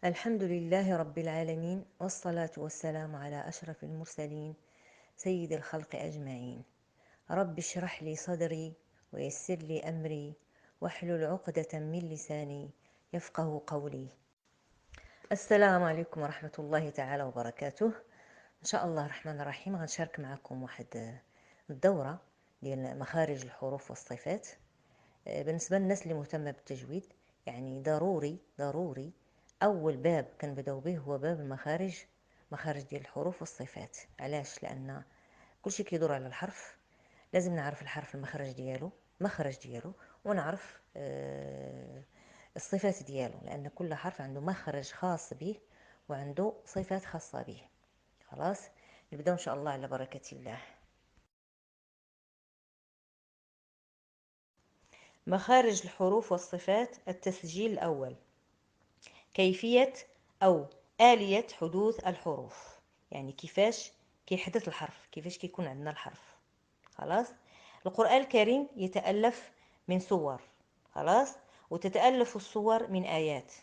الحمد لله رب العالمين، والصلاة والسلام على أشرف المرسلين سيد الخلق أجمعين. رب اشرح لي صدري ويسر لي أمري واحلل عقدة من لساني يفقه قولي. السلام عليكم ورحمة الله تعالى وبركاته. إن شاء الله الرحمن الرحيم غنشارك معكم واحد الدورة ديال مخارج الحروف والصفات. بالنسبة للناس اللي مهتمة بالتجويد، يعني ضروري أول باب كنبداو به هو باب المخارج، مخارج ديال الحروف والصفات. علاش؟ لأن كلشي كيدور على الحرف، لازم نعرف الحرف المخرج ديالو ونعرف الصفات ديالو، لأن كل حرف عنده مخرج خاص به وعنده صفات خاصة به. خلاص، نبداو إن شاء الله على بركة الله. مخارج الحروف والصفات. التسجيل الأول: كيفية أو آلية حدوث الحروف، يعني كيفاش كيحدث الحرف، كيفاش كيكون عندنا الحرف. خلاص. القرآن الكريم يتألف من صور، خلاص، وتتألف الصور من آيات،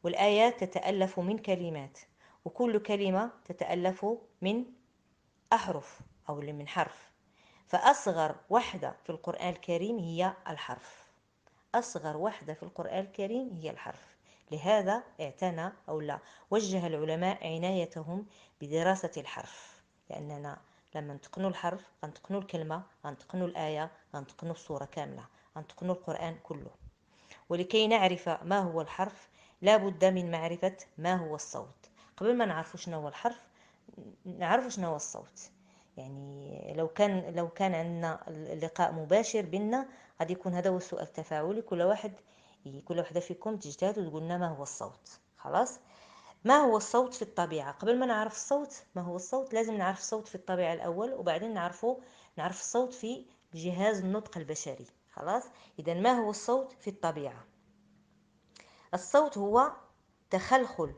والآيات تتألف من كلمات، وكل كلمة تتألف من أحرف أو من حرف. فأصغر وحدة في القرآن الكريم هي الحرف. أصغر وحدة في القرآن الكريم هي الحرف. لهذا اعتنى أو لا وجه العلماء عنايتهم بدراسة الحرف، لأننا لما نتقنوا الحرف غنتقنوا الكلمة، غنتقنوا الآية، غنتقنوا الصورة كاملة، غنتقنوا القرآن كله. ولكي نعرف ما هو الحرف لا بد من معرفة ما هو الصوت. قبل ما نعرف شنو هو الحرف نعرف شنو هو الصوت. يعني لو كان عندنا لقاء مباشر بيننا، غادي يكون هذا هو السؤال التفاعلي، كل وحده فيكم تجتهد وتقول لنا ما هو الصوت. خلاص. ما هو الصوت في الطبيعة؟ قبل ما نعرف الصوت ما هو الصوت لازم نعرف الصوت في الطبيعة الأول، وبعدين نعرف الصوت في جهاز النطق البشري. خلاص. إذا ما هو الصوت في الطبيعة؟ الصوت هو تخلخل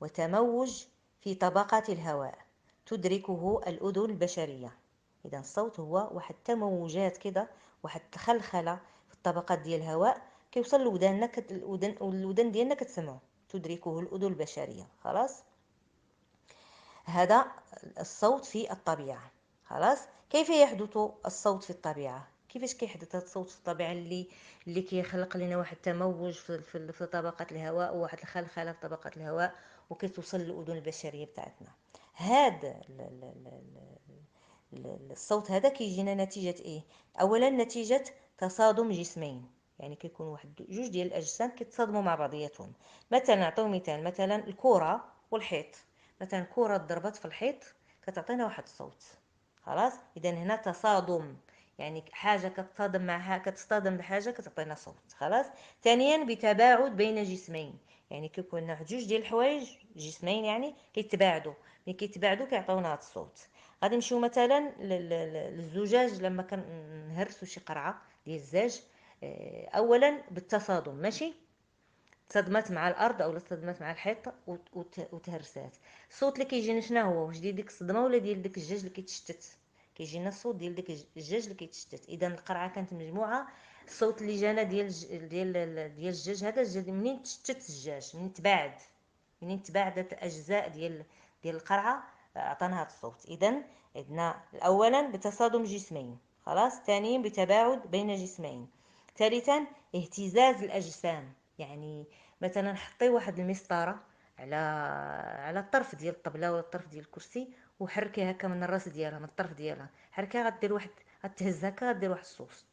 وتموج في طبقات الهواء تدركه الأذن البشرية. إذا الصوت هو واحد تموجات كده، واحد تخلخلة في الطبقات ديال الهواء كيوصل لوداننا، والودن ديالنا كتسمعه، تدركه الأذن البشرية. خلاص. هذا الصوت في الطبيعة. خلاص. كيف يحدث الصوت في الطبيعة؟ كيفاش كيحدث هذا الصوت في الطبيعة اللي كيخلق لنا واحد التموج في طبقات الهواء، وواحد الخلخلة في طبقات الهواء، وكتوصل للأذن البشرية بتاعتنا. هذا الصوت هذا كيجينا نتيجة ايه؟ اولا نتيجة تصادم جسمين، يعني كيكون واحد جوج ديال الاجسام كيتصادموا مع بعضياتهم. مثلا نعطيو مثال، مثلا الكرة والحيط. مثلا كرة ضربت في الحيط كتعطينا واحد الصوت. خلاص. اذا هنا تصادم، يعني حاجة كتصطدم بحاجة كتعطينا صوت. خلاص. ثانيا بتباعد بين جسمين، يعني كيكون جوج ديال الحوايج، جسمين يعني كيتباعدوا، ملي كيتباعدوا كيعطيونا هذا الصوت. غادي نمشيو مثلا للزجاج، لما كنهرسوا شي قرعه ديال الزاج، اولا بالتصادم، ماشي تصدمت مع الارض او تصدمت مع الحيط وتهرسات. الصوت اللي كيجينا شنو هو؟ واش ديال ديك الصدمه ولا ديال ديك الزجاج اللي كيتشتت؟ كيجينا الصوت ديال ديك الزجاج اللي كيتشتت. اذا القرعه كانت مجموعه، الصوت اللي جانا ديال الزجاج هذا، منين تشتت الزجاج، منين تباعدت اجزاء ديال القرعه، عطانا هذا الصوت. اذا عندنا اولا بتصادم جسمين، خلاص. ثانيا بتباعد بين جسمين. ثالثا اهتزاز الاجسام، يعني مثلا حطي واحد المسطره على الطرف ديال الطبله ولا الطرف ديال الكرسي، وحركي هكا من الراس ديالها، من الطرف ديالها، حركيها غدير واحد، غتهز هكا غدير واحد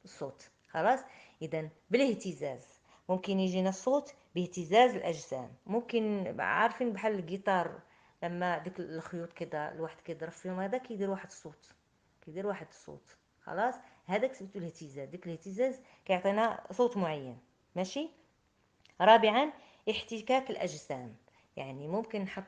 الصوت. خلاص. اذا بالاهتزاز ممكن يجينا الصوت، باهتزاز الاجسام. ممكن عارفين بحال الجيتار، لما ديك الخيوط كده الواحد كيضرب فيهم، هذا كيدير واحد الصوت، خلاص. هذاك سميتو الاهتزاز. ديك الاهتزاز كيعطينا صوت معين، ماشي. رابعا احتكاك الاجسام، يعني ممكن نحط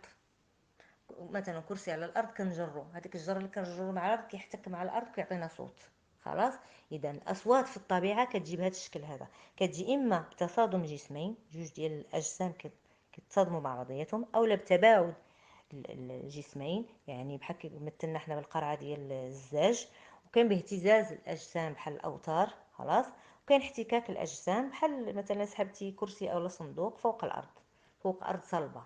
مثلا كرسي على الارض كنجرو، هذيك الجره اللي كنجرو مع الارض كيحتك مع الارض كيعطينا صوت. خلاص. اذا الاصوات في الطبيعه كتجي بهذا الشكل هذا، كتجي اما بتصادم جسمين، جوج ديال الاجسام كيتصادموا مع بعضياتهم، اولا بتباعد الجسمين، يعني بحال مثلنا حنا بالقرعه ديال الزاج. وكان باهتزاز الاجسام بحال الاوتار. خلاص. وكان احتكاك الاجسام بحال مثلا سحبتي كرسي او صندوق فوق الارض، فوق ارض صلبه.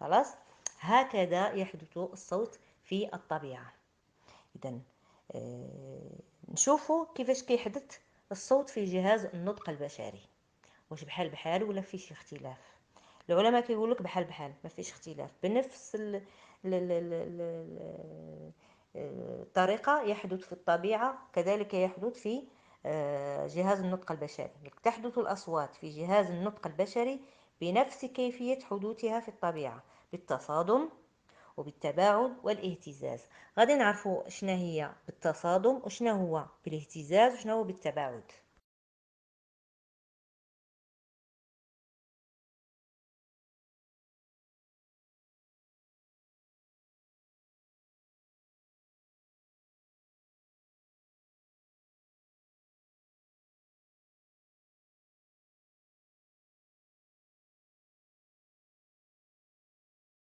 خلاص. هكذا يحدث الصوت في الطبيعة. إذا نشوفوا كيفاش كيحدث الصوت في جهاز النطق البشري، واش بحال بحال ولا في شي اختلاف. العلماء كيقول لك بحال بحال، ما فيش اختلاف، بنفس الطريقة يحدث في الطبيعة كذلك يحدث في جهاز النطق البشري. تحدث الأصوات في جهاز النطق البشري بنفس كيفية حدوثها في الطبيعة، بالتصادم وبالتباعد والاهتزاز. غادي نعرفوا شنو هي بالتصادم وشنو هو بالاهتزاز وشنو هو بالتباعد.